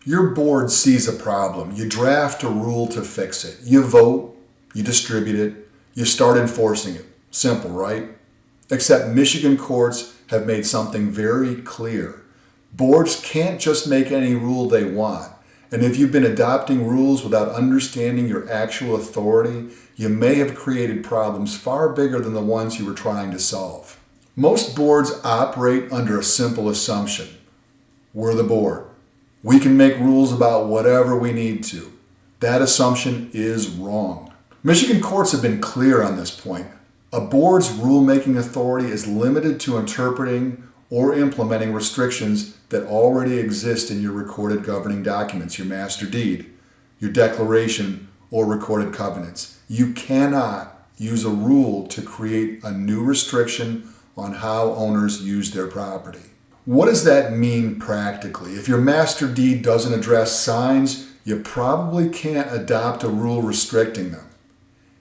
Your board sees a problem. You draft a rule to fix it. You vote, you distribute it, you start enforcing it. Simple, right? Except Michigan courts have made something very clear. Boards can't just make any rule they want. And if you've been adopting rules without understanding your actual authority, you may have created problems far bigger than the ones you were trying to solve. Most boards operate under a simple assumption. We're the board. We can make rules about whatever we need to. That assumption is wrong. Michigan courts have been clear on this point. A board's rulemaking authority is limited to interpreting or implementing restrictions that already exist in your recorded governing documents, your master deed, your declaration, or recorded covenants. You cannot use a rule to create a new restriction on how owners use their property. What does that mean practically? If your master deed doesn't address signs, you probably can't adopt a rule restricting them.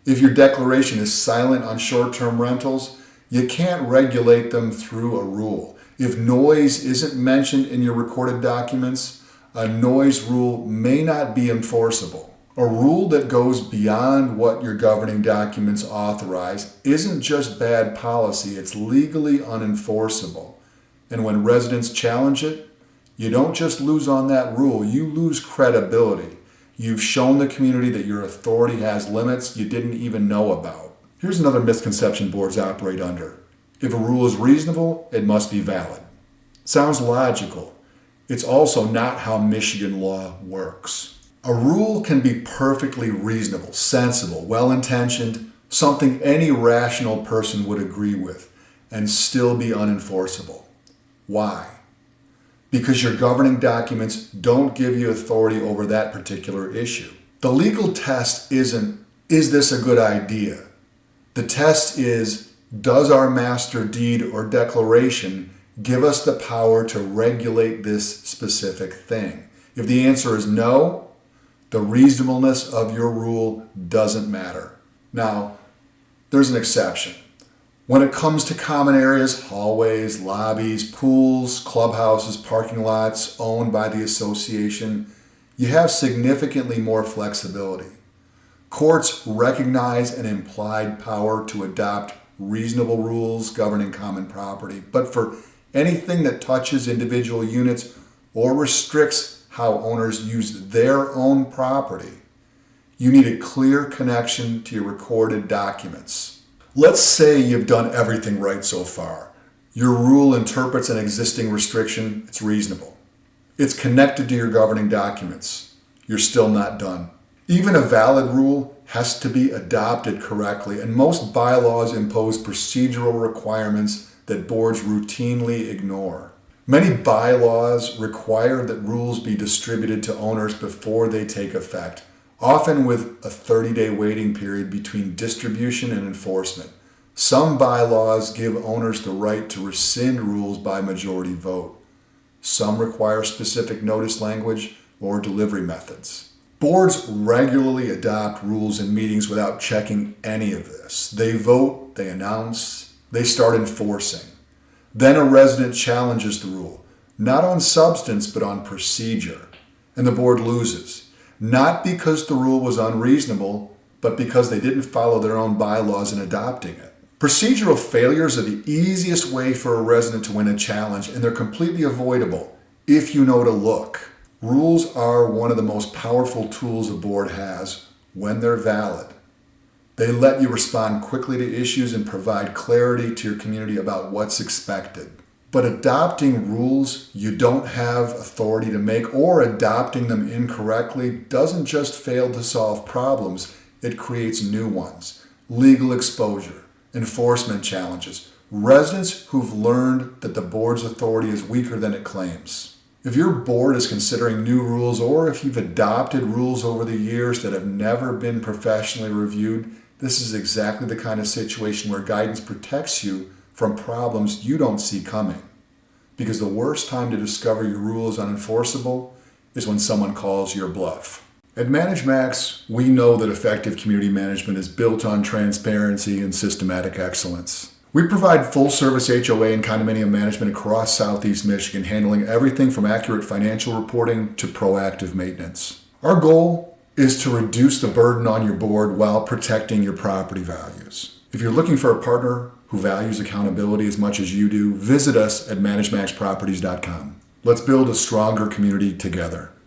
If your declaration is silent on short-term rentals, you can't regulate them through a rule. If noise isn't mentioned in your recorded documents, a noise rule may not be enforceable. A rule that goes beyond what your governing documents authorize isn't just bad policy, it's legally unenforceable. And when residents challenge it, you don't just lose on that rule, you lose credibility. You've shown the community that your authority has limits you didn't even know about. Here's another misconception boards operate under. If a rule is reasonable, it must be valid. Sounds logical. It's also not how Michigan law works. A rule can be perfectly reasonable, sensible, well-intentioned, something any rational person would agree with, and still be unenforceable. Why? Because your governing documents don't give you authority over that particular issue. The legal test isn't, is this a good idea? The test is, does our master deed or declaration give us the power to regulate this specific thing? If the answer is no, the reasonableness of your rule doesn't matter. Now, there's an exception. When it comes to common areas, hallways, lobbies, pools, clubhouses, parking lots owned by the association, you have significantly more flexibility. Courts recognize an implied power to adopt reasonable rules governing common property, but for anything that touches individual units or restricts how owners use their own property, you need a clear connection to your recorded documents. Let's say you've done everything right so far. Your rule interprets an existing restriction, it's reasonable. It's connected to your governing documents. You're still not done. Even a valid rule has to be adopted correctly, and most bylaws impose procedural requirements that boards routinely ignore. Many bylaws require that rules be distributed to owners before they take effect, often with a 30-day waiting period between distribution and enforcement. Some bylaws give owners the right to rescind rules by majority vote. Some require specific notice language or delivery methods. Boards regularly adopt rules in meetings without checking any of this. They vote, they announce, they start enforcing. Then a resident challenges the rule, not on substance but on procedure, and the board loses. Not because the rule was unreasonable, but because they didn't follow their own bylaws in adopting it. Procedural failures are the easiest way for a resident to win a challenge, and they're completely avoidable if you know to look. Rules are one of the most powerful tools a board has when they're valid. They let you respond quickly to issues and provide clarity to your community about what's expected. But adopting rules you don't have authority to make or adopting them incorrectly doesn't just fail to solve problems, it creates new ones. Legal exposure, enforcement challenges, residents who've learned that the board's authority is weaker than it claims. If your board is considering new rules, or if you've adopted rules over the years that have never been professionally reviewed, this is exactly the kind of situation where guidance protects you from problems you don't see coming. Because the worst time to discover your rule is unenforceable is when someone calls your bluff. At ManageMax, we know that effective community management is built on transparency and systematic excellence. We provide full-service HOA and condominium management across Southeast Michigan, handling everything from accurate financial reporting to proactive maintenance. Our goal is to reduce the burden on your board while protecting your property values. If you're looking for a partner who values accountability as much as you do, visit us at managemaxproperties.com. Let's build a stronger community together.